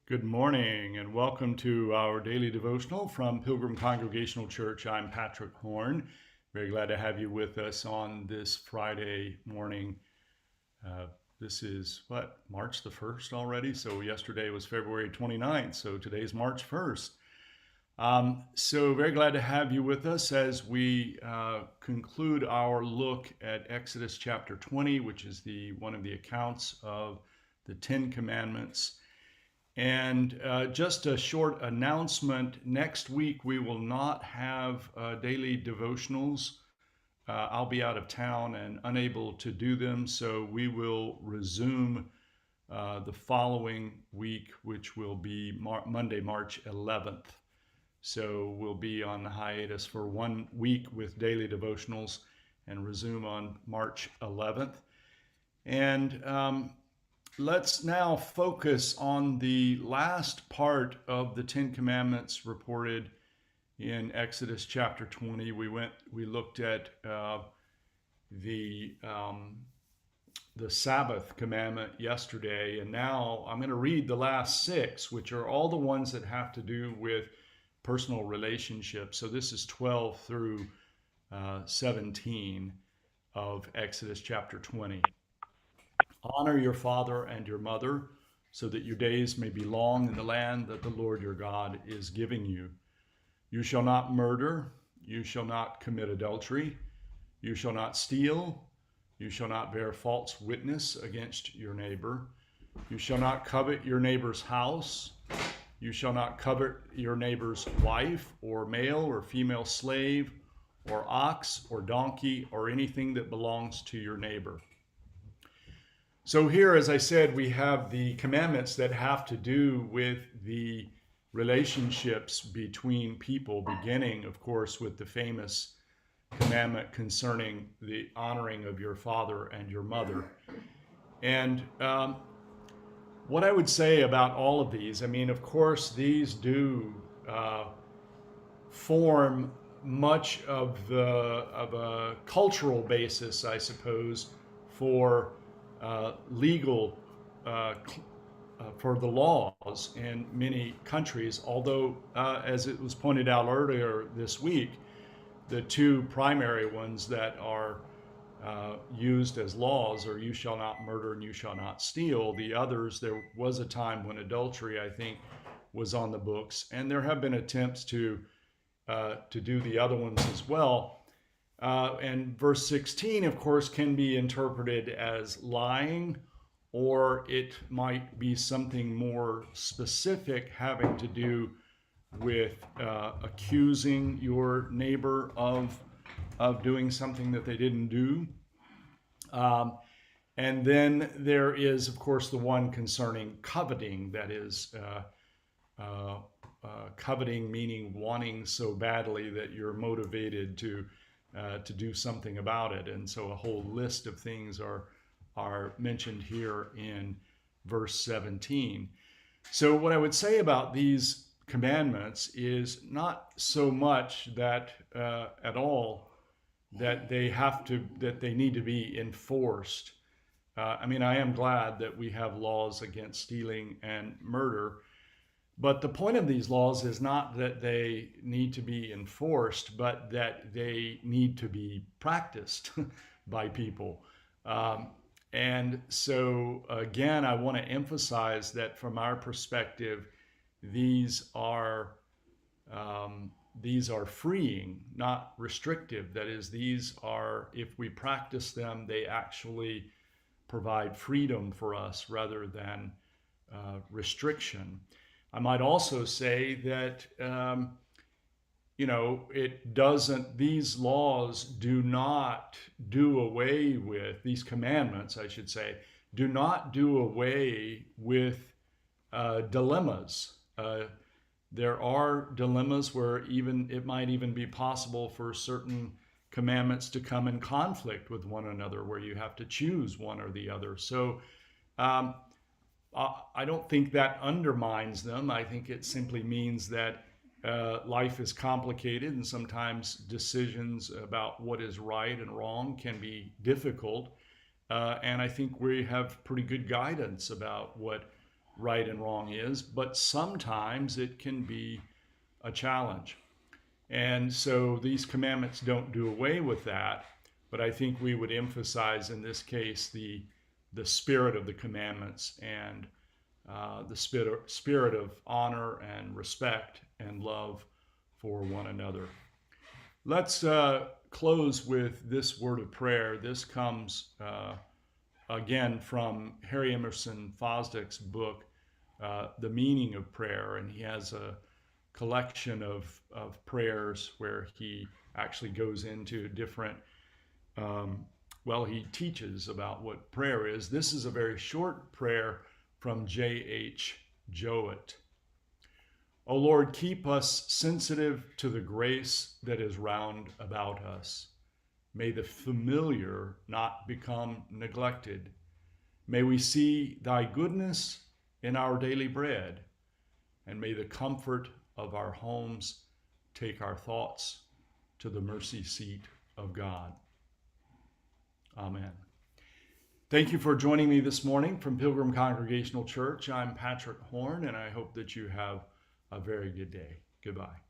Good morning and welcome to our daily devotional from Pilgrim Congregational Church. I'm Patrick Horn. Very glad to have you with us on this Friday morning. This is March the 1st already? So yesterday was February 29th, so today's March 1st. So very glad to have you with us as we conclude our look at Exodus chapter 20, which is one of the accounts of the Ten Commandments. And just a short announcement, next week we will not have daily devotionals. I'll be out of town and unable to do them, so we will resume the following week, which will be Monday, March 11th. So we'll be on hiatus for 1 week with daily devotionals and resume on March 11th. And let's now focus on the last part of the Ten Commandments reported in Exodus chapter 20. We looked at the Sabbath commandment yesterday, and now I'm going to read the last 6, which are all the ones that have to do with personal relationships. So this is 12 through 17 of Exodus chapter 20. Honor your father and your mother, so that your days may be long in the land that the Lord your God is giving you. You shall not murder. You shall not commit adultery. You shall not steal. You shall not bear false witness against your neighbor. You shall not covet your neighbor's house. You shall not covet your neighbor's wife, or male or female slave, or ox or donkey, or anything that belongs to your neighbor. So here, as I said, we have the commandments that have to do with the relationships between people, beginning, of course, with the famous commandment concerning the honoring of your father and your mother. And what I would say about all of these, of course, these do form much of a cultural basis, I suppose, for legal for the laws in many countries, although as it was pointed out earlier this week, the two primary ones that are used as laws are you shall not murder and you shall not steal. The others, there was a time when adultery, I think, was on the books, and there have been attempts to do the other ones as well. And verse 16, of course, can be interpreted as lying, or it might be something more specific having to do with accusing your neighbor of doing something that they didn't do. And then there is, of course, the one concerning coveting, that is coveting meaning wanting so badly that you're motivated to do something about it. And so a whole list of things are mentioned here in verse 17. So what I would say about these commandments is not so much that at all that they need to be enforced. I am glad that we have laws against stealing and murder. But the point of these laws is not that they need to be enforced, but that they need to be practiced by people. And so, again, I want to emphasize that from our perspective, these are freeing, not restrictive. That is, these are, if we practice them, they actually provide freedom for us rather than restriction. I might also say that, these laws do not do away with, these commandments, I should say, do not do away with dilemmas. There are dilemmas where it might even be possible for certain commandments to come in conflict with one another, where you have to choose one or the other. So, I don't think that undermines them. I think it simply means that life is complicated, and sometimes decisions about what is right and wrong can be difficult. And I think we have pretty good guidance about what right and wrong is, but sometimes it can be a challenge. And so these commandments don't do away with that, but I think we would emphasize in this case the spirit of the commandments and the spirit of honor and respect and love for one another. Let's close with this word of prayer. This comes again from Harry Emerson Fosdick's book, The Meaning of Prayer, and he has a collection of prayers where he actually goes into different, he teaches about what prayer is. This is a very short prayer from J.H. Jowett. O Lord, keep us sensitive to the grace that is round about us. May the familiar not become neglected. May we see thy goodness in our daily bread, and may the comfort of our homes take our thoughts to the mercy seat of God. Amen. Thank you for joining me this morning from Pilgrim Congregational Church. I'm Patrick Horn, and I hope that you have a very good day. Goodbye.